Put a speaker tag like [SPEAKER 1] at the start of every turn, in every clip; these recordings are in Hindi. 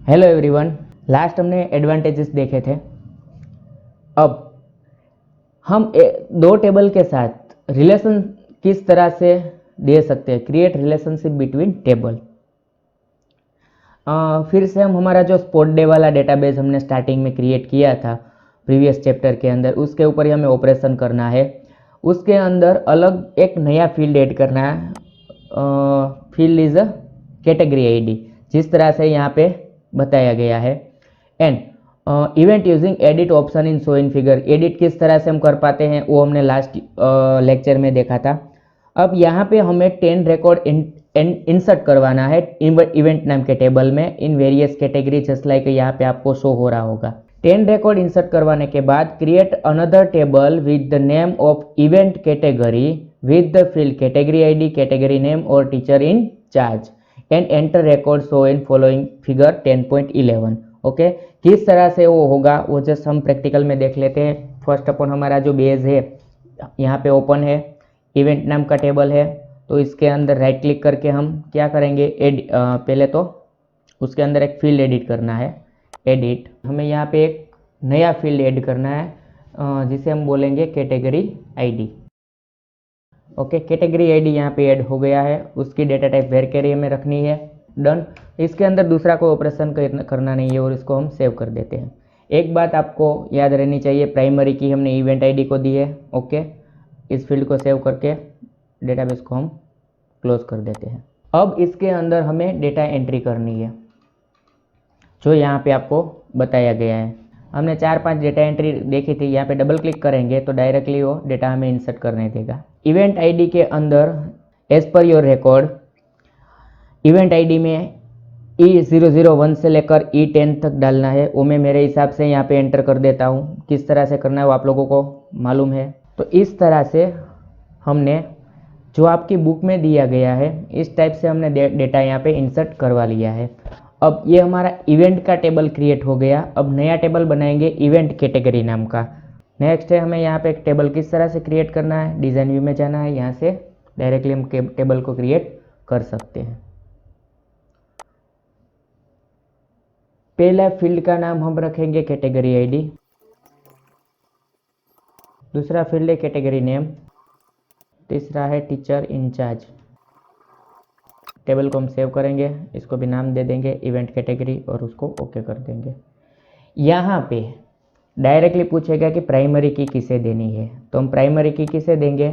[SPEAKER 1] Hello everyone. लास्ट हमने एडवांटेजेस देखे थे। अब हम दो टेबल के साथ रिलेशन किस तरह से दे सकते हैं, क्रिएट रिलेशनशिप बिटवीन टेबल। फिर से हम हमारा जो स्पॉट डे वाला डेटाबेस हमने स्टार्टिंग में क्रिएट किया था प्रीवियस चैप्टर के अंदर, उसके ऊपर ही हमें ऑपरेशन करना है। उसके अंदर अलग एक नया फील्ड ऐड करना है। Field is a category ID, जिस तरह से यहाँ पे बताया गया है। And event using edit option in show in figure. Edit किस तरह से हम कर पाते हैं वो हमने लास्ट लेक्चर में देखा था। अब यहाँ पे हमें 10 रिकॉर्ड इंसर्ट करवाना है इवेंट नाम के टेबल में in various category, just like यहाँ पे आपको शो हो रहा होगा। 10 रिकॉर्ड इंसर्ट करवाने के बाद create another table with the name of event category with the field category ID, category name और teacher in charge and enter record show in following figure 10.11। Okay, किस तरह से वो होगा वो जस्ट हम प्रैक्टिकल में देख लेते हैं। फर्स्ट अपन हमारा जो बेस है यहाँ पे ओपन है, इवेंट नाम का टेबल है, तो इसके अंदर राइट क्लिक करके हम क्या करेंगे, पहले तो उसके अंदर एक फील्ड एडिट करना है। एडिट, हमें यहाँ पे एक नया फील्ड ऐड करना है जिसे हम बोलेंगे category ID. Okay, category ID यहाँ पे ऐड हो गया है। उसकी डेटा टाइप वेरिएबल में रखनी है। डन। इसके अंदर दूसरा कोई ऑपरेशन करना नहीं है और इसको हम सेव कर देते हैं। एक बात आपको याद रहनी चाहिए, प्राइमरी की हमने इवेंट आईडी को दी है। ओके, इस फील्ड को सेव करके डेटाबेस को हम क्लोज कर देते हैं। अब इसके अंदर हमें डेटा एंट्री करनी है जो यहाँ पे आपको बताया गया है। हमने 4-5 डेटा एंट्री देखी थी। यहाँ पे डबल क्लिक करेंगे तो डायरेक्टली वो डेटा हमें इंसर्ट करने देगा। इवेंट आईडी के अंदर as per your record event ID में E001 से लेकर E10 तक डालना है। वो मैं मेरे हिसाब से यहाँ पे एंटर कर देता हूँ। किस तरह से करना है वो आप लोगों को मालूम है। तो इस तरह से हमने जो आपकी बुक में दिया गया है इस टाइप से हमने डेटा यहाँ पे इंसर्ट करवा लिया है। अब ये हमारा इवेंट का टेबल क्रिएट हो गया। अब नया टेबल बनाएंगे इवेंट कैटेगरी नाम का। नेक्स्ट है हमें यहाँ पे एक टेबल किस तरह से क्रिएट करना है, डिज़ाइन व्यू में जाना है, यहाँ से डायरेक्टली हम टेबल को क्रिएट कर सकते हैं। पहला फील्ड का नाम हम रखेंगे कैटेगरी आईडी, दूसरा फील्ड है कैटेगरी नेम, तीसरा है टीचर इंचार्ज। टेबल को हम सेव करेंगे, इसको भी नाम दे देंगे इवेंट कैटेगरी और उसको ओके कर देंगे। यहाँ पे डायरेक्टली पूछेगा कि प्राइमरी की किसे देनी है, तो हम प्राइमरी की किसे देंगे,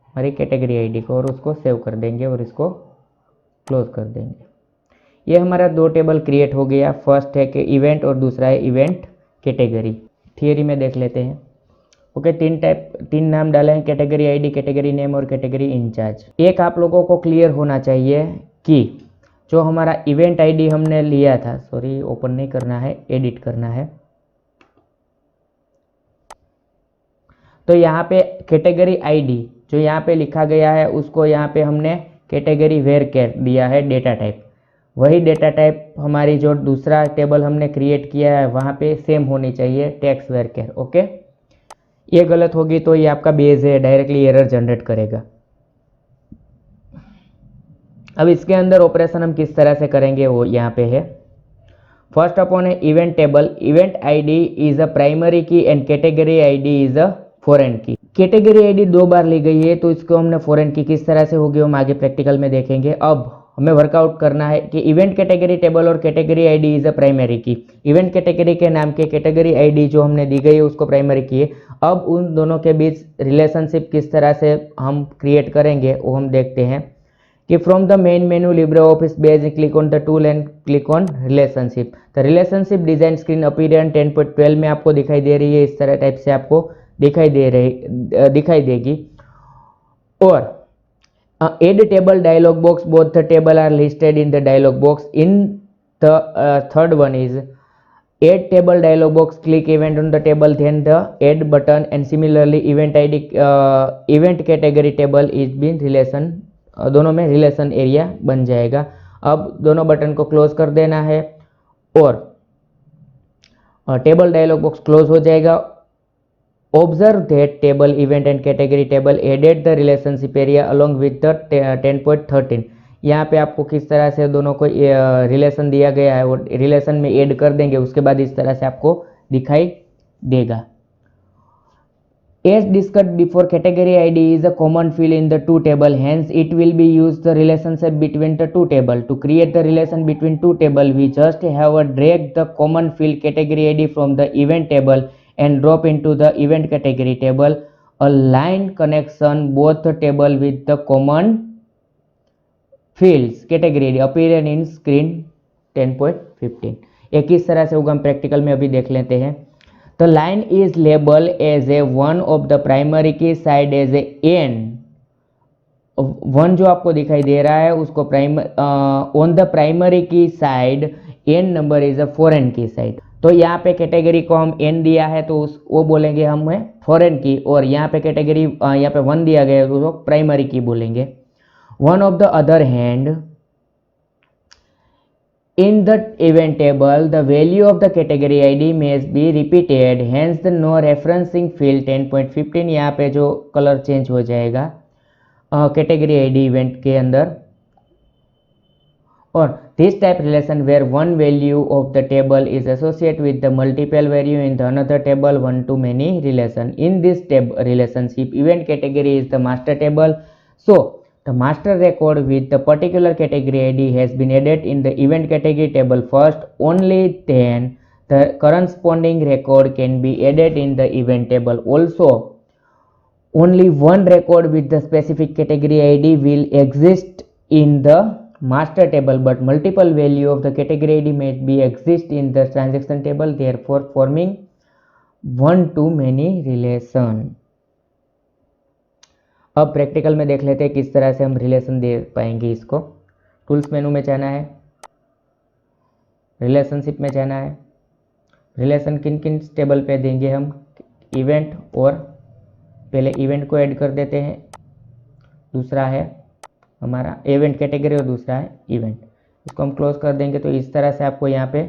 [SPEAKER 1] हमारी कैटेगरी आईडी को, और उसको सेव कर देंगे और इसको क्लोज कर देंगे। ये हमारा दो टेबल क्रिएट हो गया। फर्स्ट है कि इवेंट और दूसरा है इवेंट कैटेगरी। थियरी में देख लेते हैं। ओके, तीन नाम डाले हैं, कैटेगरी आईडी, कैटेगरी नेम और कैटेगरी इंचार्ज। एक आप लोगों को क्लियर होना चाहिए कि जो हमारा इवेंट आईडी हमने लिया था, सॉरी ओपन नहीं करना है, एडिट करना है। तो यहाँ पे कैटेगरी आईडी जो यहाँ पे लिखा गया है उसको यहाँ पे हमने कैटेगरी वेरकेर दिया है डेटा टाइप। वही डेटा टाइप हमारी जो दूसरा टेबल हमने क्रिएट किया है वहाँ पे सेम होनी चाहिए, टेक्स्ट वेरकेर। ओके, ये गलत होगी तो ये आपका बेस है, डायरेक्टली एरर जनरेट करेगा। अब इसके अंदर ऑपरेशन हम किस तरह से करेंगे वो यहाँ पे है। फर्स्ट अपॉन है event table, event ID is a primary key and category ID is a foreign key. Category ID 2 बार ली गई है तो इसको हमने फॉरेन की किस तरह से होगी हम आगे प्रैक्टिकल में देखेंगे। अब हमें वर्कआउट करना है कि इवेंट कैटेगरी टेबल और category ID is a primary की। इवेंट कैटेगरी के नाम के कैटेगरी आईडी जो हमने दी गई है उसको प्राइमरी की है। अब उन दोनों के बीच रिलेशनशिप किस तरह से हम क्रिएट करेंगे वो हम देखते हैं कि from the main menu Libre office base click on the tool and click on relationship. तो रिलेशनशिप डिजाइन स्क्रीन अपीयर 10.12 में आपको दिखाई दे रही है। इस तरह टाइप से आपको दिखाई देगी। और add table dialog box, both the table are listed in the dialog box. In the third one is add table dialog box, click event on the table, then the add button, and similarly event id event category table is been relation, दोनों में रिलेशन एरिया बन जाएगा। अब दोनों बटन को क्लोज कर देना है और टेबल डायलॉग बॉक्स क्लोज हो जाएगा। Observe that table event and category table added the relationship area along with the 10.13। यहाँ पे आपको किस तरह से दोनों को रिलेशन दिया गया है वो रिलेशन में ऐड कर देंगे, उसके बाद इस तरह से आपको दिखाई देगा। As discussed before, category ID is a common field in the two table. Hence, it will be used the relationship between the two table. To create the relation between two table, we just have a drag the common field category ID from the event table and drop into the event category table. A line connection both the table with the common fields category ID appear in screen 10.15। एक इस तरह से होगा, हम प्रैक्टिकल में अभी देख लेते हैं। The line is labeled as a one of the primary key side as a n। One जो आपको दिखाई दे रहा है उसको ऑन द प्राइमरी की side n number is a foreign की साइड। तो यहाँ पे कैटेगरी को हम n दिया है तो वो बोलेंगे हम फॉरेन की, और यहाँ पे कैटेगरी यहाँ पे 1 दिया गया है तो वो प्राइमरी की बोलेंगे। One of the other hand in the event table, the value of the category ID may be repeated, hence the no referencing field 10.15 यहाँ पे जो कलर चेंज हो जाएगा कैटेगरी आईडी इवेंट के अंदर। और this type relation where one value of the table is associated with the multiple value in the another table, one to many relation. In this relationship, event category is the master table. So the master record with the particular category ID has been added in the event category table first. Only then the corresponding record can be added in the event table. Also, only one record with the specific category ID will exist in the master table, but multiple value of the category ID may be exist in the transaction table, therefore forming one to many relation। अब प्रैक्टिकल में देख लेते हैं किस तरह से हम रिलेशन दे पाएंगे इसको। टूल्स मेनू में जाना है, रिलेशनशिप में जाना है। रिलेशन किन किन टेबल पे देंगे हम, इवेंट, और पहले इवेंट को ऐड कर देते हैं, दूसरा है हमारा इवेंट कैटेगरी और दूसरा है इवेंट। इसको हम क्लोज कर देंगे तो इस तरह से आपको यहाँ पे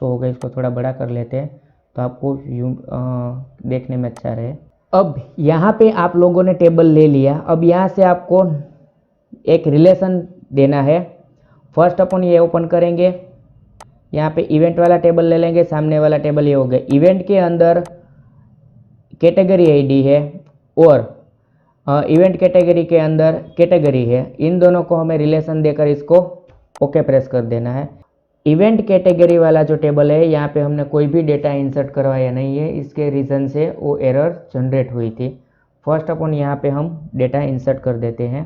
[SPEAKER 1] शो होगा। इसको थोड़ा बड़ा कर लेते हैं तो आपको देखने में अच्छा रहे। अब यहाँ पे आप लोगों ने टेबल ले लिया, अब यहाँ से आपको एक रिलेशन देना है। फर्स्ट अपन ये ओपन करेंगे, यहाँ पे इवेंट वाला टेबल ले लेंगे, सामने वाला टेबल ये हो गया। इवेंट के अंदर कैटेगरी आईडी है और इवेंट कैटेगरी के अंदर कैटेगरी है, इन दोनों को हमें रिलेशन देकर इसको ओके प्रेस कर देना है। इवेंट कैटेगरी वाला जो टेबल है यहाँ पे हमने कोई भी डेटा इंसर्ट करवाया नहीं है, इसके रीज़न से वो एरर जनरेट हुई थी। फर्स्ट अपन यहाँ पे हम डेटा इंसर्ट कर देते हैं।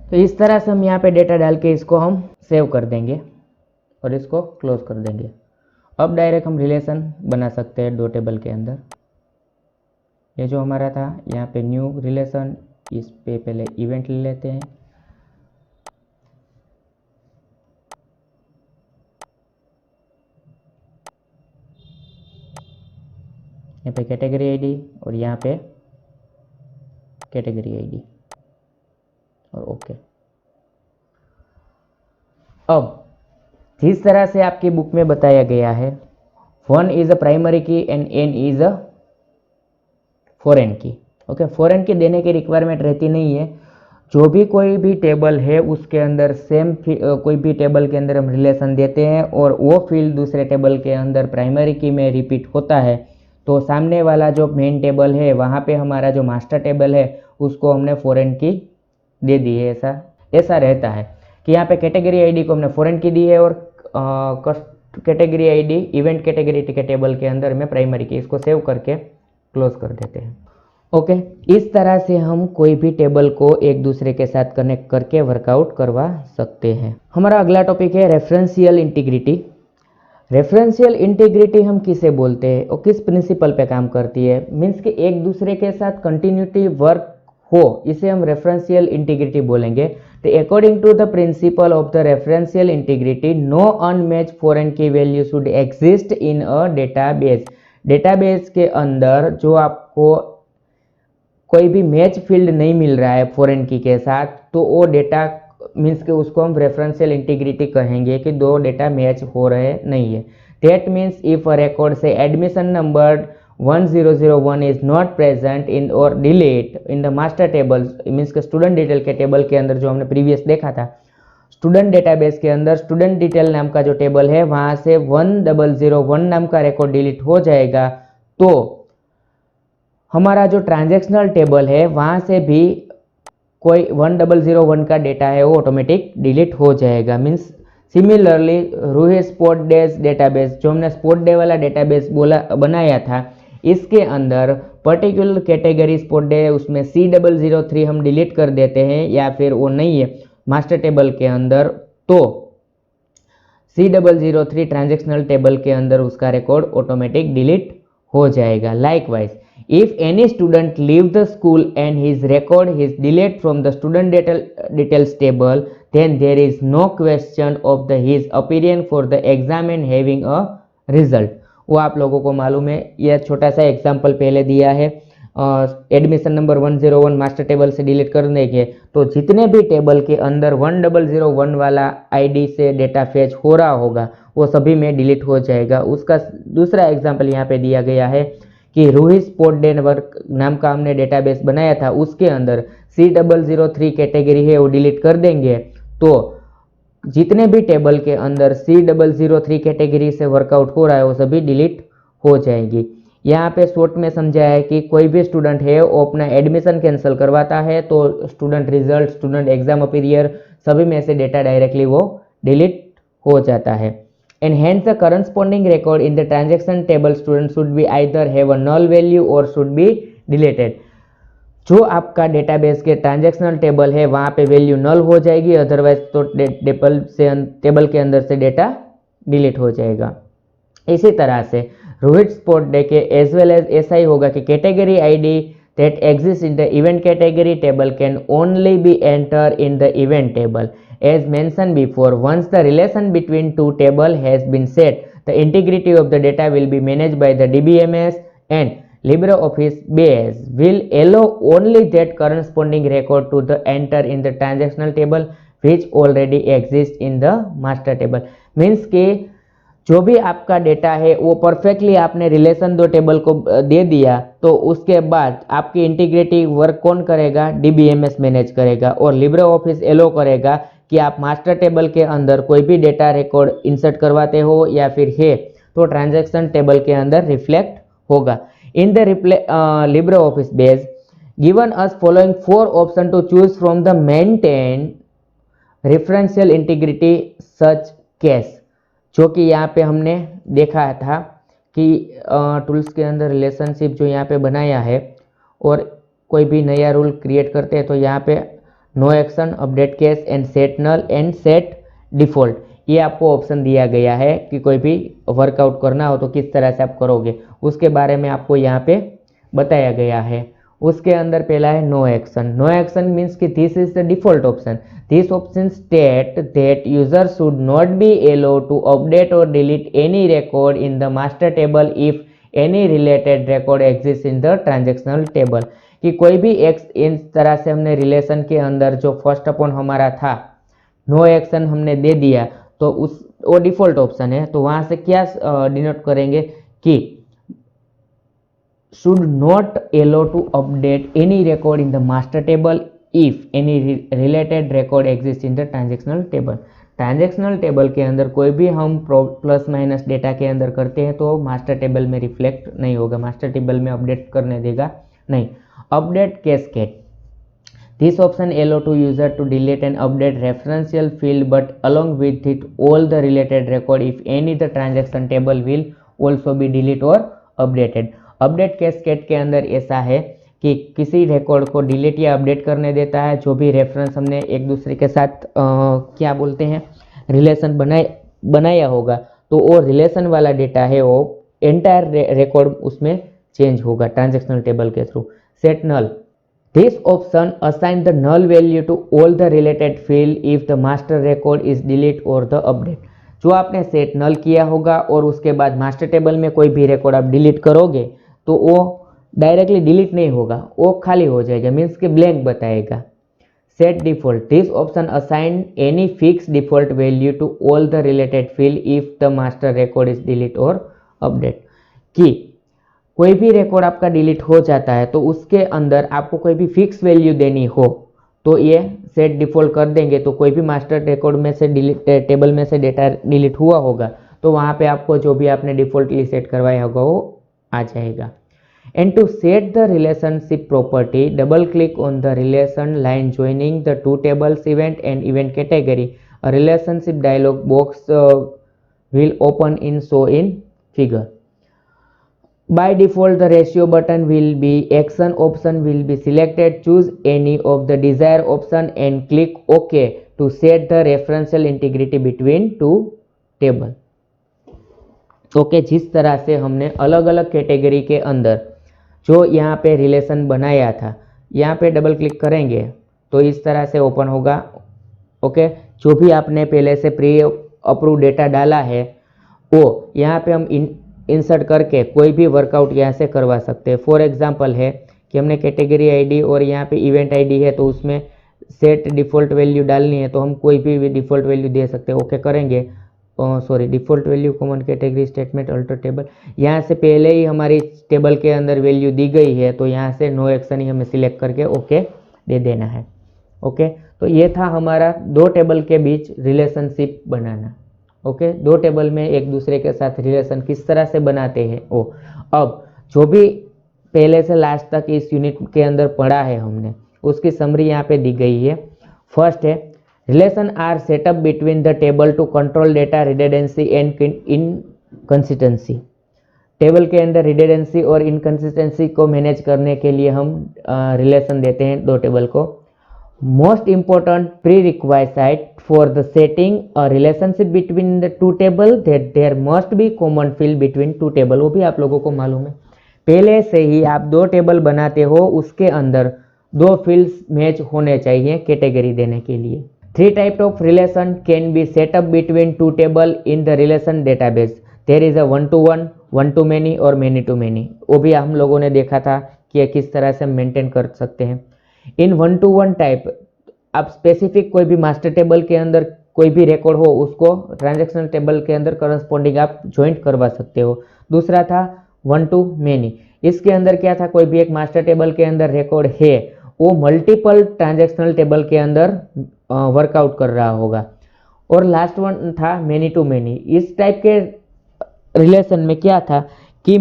[SPEAKER 1] तो इस तरह से हम यहाँ पे डेटा डाल के इसको हम सेव कर देंगे और इसको क्लोज कर देंगे। अब डायरेक्ट हम रिलेशन बना सकते हैं दो टेबल के अंदर। ये जो हमारा था यहाँ पे न्यू रिलेशन, इस पे पहले इवेंट ले लेते हैं। यहाँ पे कैटेगरी आईडी और यहाँ पे कैटेगरी आईडी और ओके। अब जिस तरह से आपकी बुक में बताया गया है, 1 is a primary key and n is a foreign की। ओके, फॉरेन की देने की रिक्वायरमेंट रहती नहीं है। जो भी कोई भी टेबल है उसके अंदर सेम कोई भी टेबल के अंदर हम रिलेशन देते हैं और वो फील्ड दूसरे टेबल के अंदर प्राइमरी की में रिपीट होता है, तो सामने वाला जो मेन टेबल है वहाँ पे हमारा जो मास्टर टेबल है उसको हमने फॉरेन की दे दी है। ऐसा रहता है कि यहाँ पे कैटेगरी आईडी को हमने फॉरेन की दी है और कैटेगरी आईडी इवेंट कैटेगरी के टेबल के अंदर में प्राइमरी की। इसको सेव करके क्लोज कर देते हैं। ओके, इस तरह से हम कोई भी टेबल को एक दूसरे के साथ कनेक्ट करके वर्कआउट करवा सकते हैं। हमारा अगला टॉपिक है रेफरेंशियल इंटीग्रिटी। रेफरेंशियल इंटीग्रिटी हम किसे बोलते हैं और किस प्रिंसिपल पे काम करती है, मीन्स कि एक दूसरे के साथ कंटिन्यूटी वर्क हो, इसे हम रेफरेंशियल इंटीग्रिटी बोलेंगे। तो according to the principle of the referential integrity, no unmatch foreign key value should exist in a database. Database के अंदर जो आपको कोई भी मैच फील्ड नहीं मिल रहा है फॉरेन की के साथ, तो वो डेटा मीन्स कि उसको हम रेफरेंशियल इंटीग्रिटी कहेंगे कि दो डेटा मैच हो रहे नहीं है। That means if a record से admission number 1001 is not present in or delete in the master table, means के स्टूडेंट डिटेल के टेबल के अंदर जो हमने प्रीवियस देखा था, स्टूडेंट डेटाबेस के अंदर स्टूडेंट डिटेल नाम का जो टेबल है वहां से 1001 नाम का रिकॉर्ड डिलीट हो जाएगा, तो हमारा जो ट्रांजैक्शनल टेबल है वहां से भी कोई 1001 का डेटा है वो ऑटोमेटिक डिलीट हो जाएगा। मीन्स सिमिलरली रूही स्पोर्ट डेज डेटाबेस, जो हमने स्पोर्ट डे वाला डेटाबेस बनाया था, इसके अंदर पर्टिकुलर कैटेगरी स्पोर्ट डे उसमें C003 हम डिलीट कर देते हैं या फिर वो नहीं है मास्टर टेबल के अंदर, तो C003 ट्रांजैक्शनल टेबल के अंदर उसका रिकॉर्ड ऑटोमेटिक डिलीट हो जाएगा। Likewise if any student leave the school and his record is deleted from the student details table, then there is no question of his appearing for the exam and having a result। वो आप लोगों को मालूम है, यह छोटा सा एग्जाम्पल पहले दिया है, एडमिशन नंबर 101 मास्टर टेबल से डिलीट करने के, तो जितने भी टेबल के अंदर 1001 वाला आईडी से डेटा फेच हो रहा होगा वो सभी में डिलीट हो जाएगा। उसका दूसरा एग्जाम्पल यहाँ पे दिया गया है कि रूही स्पोर्ट डे नाम का हमने डेटाबेस बनाया था, उसके अंदर C003 कैटेगरी है वो डिलीट कर देंगे, तो जितने भी टेबल के अंदर C003 कैटेगरी से वर्कआउट हो रहा है वो सभी डिलीट हो जाएंगी। यहाँ पे शॉर्ट में समझा है कि कोई भी स्टूडेंट है वो अपना एडमिशन कैंसिल करवाता है तो student result, student exam appear, सभी में से डेटा डायरेक्टली वो डिलीट हो जाता है। And hence the corresponding record in the transaction table student should be either have a null value or should be deleted। जो आपका डेटाबेस के ट्रांजैक्शनल टेबल है वहां पे वैल्यू नल हो जाएगी, अदरवाइज तो टेबल के अंदर से डेटा डिलीट हो जाएगा। इसी तरह से रोहित स्पोर्ट डे के एज वेल एज ऐसा ही होगा कि category ID that exists in the event category table can only be entered in the event table। As mentioned before, once the relation between two tables has been set, the integrity of the data will be managed by the DBMS, and LibreOffice base will allow only that corresponding record to the enter in the transactional table which already exists in the master table। Means कि जो भी आपका डेटा है वो परफेक्टली आपने रिलेशन दो टेबल को दे दिया, तो उसके बाद आपकी इंटीग्रिटी वर्क कौन करेगा? DBMS मैनेज करेगा, और लिब्रे ऑफिस एलो करेगा कि आप मास्टर टेबल के अंदर कोई भी डेटा रिकॉर्ड इंसर्ट करवाते हो या फिर है तो ट्रांजैक्शन टेबल के अंदर रिफ्लेक्ट होगा। In the LibreOffice Base given us following 4 option to choose from the maintain referential integrity such case, जो कि यहाँ पे हमने देखा था कि टूल्स के अंदर रिलेशनशिप जो यहाँ पे बनाया है और कोई भी नया रूल क्रिएट करते हैं तो यहाँ पे no action, update case and set null and set default, ये आपको ऑप्शन दिया गया है कि कोई भी वर्कआउट करना हो तो किस तरह से आप करोगे, उसके बारे में आपको यहाँ पे बताया गया है। उसके अंदर पहला है no action. No action means कि this is the default option. This option state that user should not be allowed to update or delete any record in the master table if any related record exists in the transactional table। कि कोई भी इस तरह से हमने रिलेशन के अंदर जो फर्स्ट अपॉन हमारा था नो एक्शन हमने दे दिया तो वो डिफॉल्ट ऑप्शन है, तो वहां से क्या डिनोट करेंगे कि should not allow to update any record in the master table if any related record exists in the transactional table। Transactional table के अंदर कोई भी हम प्लस माइनस डेटा के अंदर करते हैं तो मास्टर टेबल में रिफ्लेक्ट नहीं होगा, मास्टर टेबल में अपडेट करने देगा नहीं। Update cascade, this option allow to user to delete and update referential field but along with it all the related record if any the transaction table will also be deleted or updated। Update cascade के अंदर ऐसा है कि किसी रिकॉर्ड को डिलीट या अपडेट करने देता है, जो भी रेफरेंस हमने एक दूसरे के साथ क्या बोलते हैं रिलेशन बनाया होगा तो वो रिलेशन वाला डेटा है वो एंटायर रिकॉर्ड उसमें चेंज होगा ट्रांजैक्शनल टेबल के through. Set null, this option assign the null value to all the related field if the master record is delete और द अपडेट। जो आपने सेट नल किया होगा और उसके बाद मास्टर टेबल में कोई भी रिकॉर्ड आप डिलीट करोगे तो वो डायरेक्टली डिलीट नहीं होगा, वो खाली हो जाएगा, मीन्स के ब्लैंक बताएगा। Set default, this option assign any fix default value to all the related field if the master record is delete और अपडेट। कि कोई भी रिकॉर्ड आपका डिलीट हो जाता है तो उसके अंदर आपको कोई भी फिक्स वैल्यू देनी हो तो ये सेट डिफॉल्ट कर देंगे, तो कोई भी मास्टर रिकॉर्ड में से टेबल में से डेटा डिलीट हुआ होगा तो वहाँ पे आपको जो भी आपने डिफॉल्टली सेट करवाया होगा वो आ जाएगा। And to set the relationship property, double click on the relation line joining the two tables event and event category. A relationship dialog box will open in show in figure. By default, the ratio button will be action option will be selected. Choose any of the desired option and click OK to set the referential integrity between two table. Okay जिस तरह से हमने अलग अलग कैटेगरी के अंदर जो यहाँ पे रिलेशन बनाया था, यहाँ पे डबल क्लिक करेंगे तो इस तरह से ओपन होगा। ओके, जो भी आपने पहले से प्री अप्रूव डेटा डाला है वो यहाँ पे हम इंसर्ट करके कोई भी वर्कआउट यहाँ से करवा सकते हैं। फॉर एग्जांपल है कि हमने कैटेगरी आईडी और यहाँ पे इवेंट आईडी है तो उसमें सेट डिफ़ॉल्ट वैल्यू डालनी है तो हम कोई भी डिफ़ॉल्ट वैल्यू दे सकते हैं। ओके करेंगे, sorry default value common category statement alter table, यहाँ से पहले ही हमारी टेबल के अंदर वैल्यू दी गई है तो यहाँ से नो एक्शन ही हमें सिलेक्ट करके ओके दे देना है। ओके, तो ये था हमारा दो टेबल के बीच रिलेशनशिप बनाना। ओके, दो टेबल में एक दूसरे के साथ रिलेशन किस तरह से बनाते हैं वो। अब जो भी पहले से लास्ट तक इस यूनिट के अंदर पढ़ा है हमने उसकी समरी यहाँ पे दी गई है। फर्स्ट है relation are set up between the table to control data redundancy and inconsistency. Table के अंदर रिडंडेंसी और इनकंसिस्टेंसी को मैनेज करने के लिए हम रिलेशन देते हैं दो टेबल को। Most important prerequisite for the setting a relationship between the two table that there must be common field between two table। वो भी आप लोगों को मालूम है, पहले से ही आप दो टेबल बनाते हो उसके अंदर दो फील्ड्स मैच होने चाहिए कैटेगरी देने के लिए। Three type of relation can be set up between two table in the relation database. There is a one to one, one to many और मैनी टू मैनी। वो भी हम लोगों ने देखा था कि किस तरह से हम मेंटेन कर सकते हैं। In one to one type आप स्पेसिफिक कोई भी मास्टर टेबल के अंदर कोई भी रिकॉर्ड हो उसको ट्रांजैक्शनल टेबल के अंदर करस्पॉन्डिंग आप ज्वाइंट करवा सकते हो। दूसरा था वन टू मैनी, इसके अंदर क्या था, कोई भी एक मास्टर टेबल के अंदर रिकॉर्ड है वो मल्टीपल ट्रांजैक्शनल टेबल के अंदर वर्कआउट कर रहा होगा। और लास्ट वन था मैनी टू मैनी। इस टाइप के रिलेशन में क्या था कि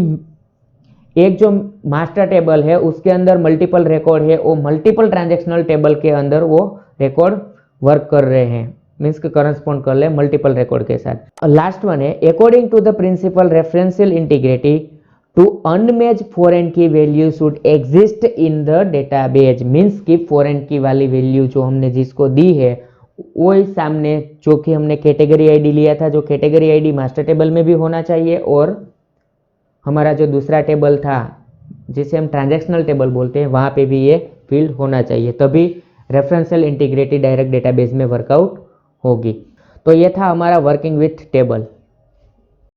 [SPEAKER 1] एक जो मास्टर टेबल है उसके अंदर मल्टीपल रिकॉर्ड है, वो मल्टीपल ट्रांजैक्शनल टेबल के अंदर वो रिकॉर्ड वर्क कर रहे हैं, मीन्स के करस्पॉन्ड कर ले मल्टीपल रिकॉर्ड के साथ। लास्ट वन है according to the principle referential integrity to unmatch foreign key value should exist in the database. Means की फॉरेन की वाली वैल्यू जो हमने जिसको दी है वो ही सामने जो कि हमने कैटेगरी आईडी लिया था, जो कैटेगरी आईडी मास्टर टेबल में भी होना चाहिए और हमारा जो दूसरा टेबल था जिसे हम ट्रांजैक्शनल टेबल बोलते हैं वहाँ पे भी ये फील्ड होना चाहिए, तभी रेफरेंशियल इंटीग्रिटी डायरेक्ट डेटाबेस में वर्कआउट होगी। तो ये था हमारा वर्किंग विथ टेबल।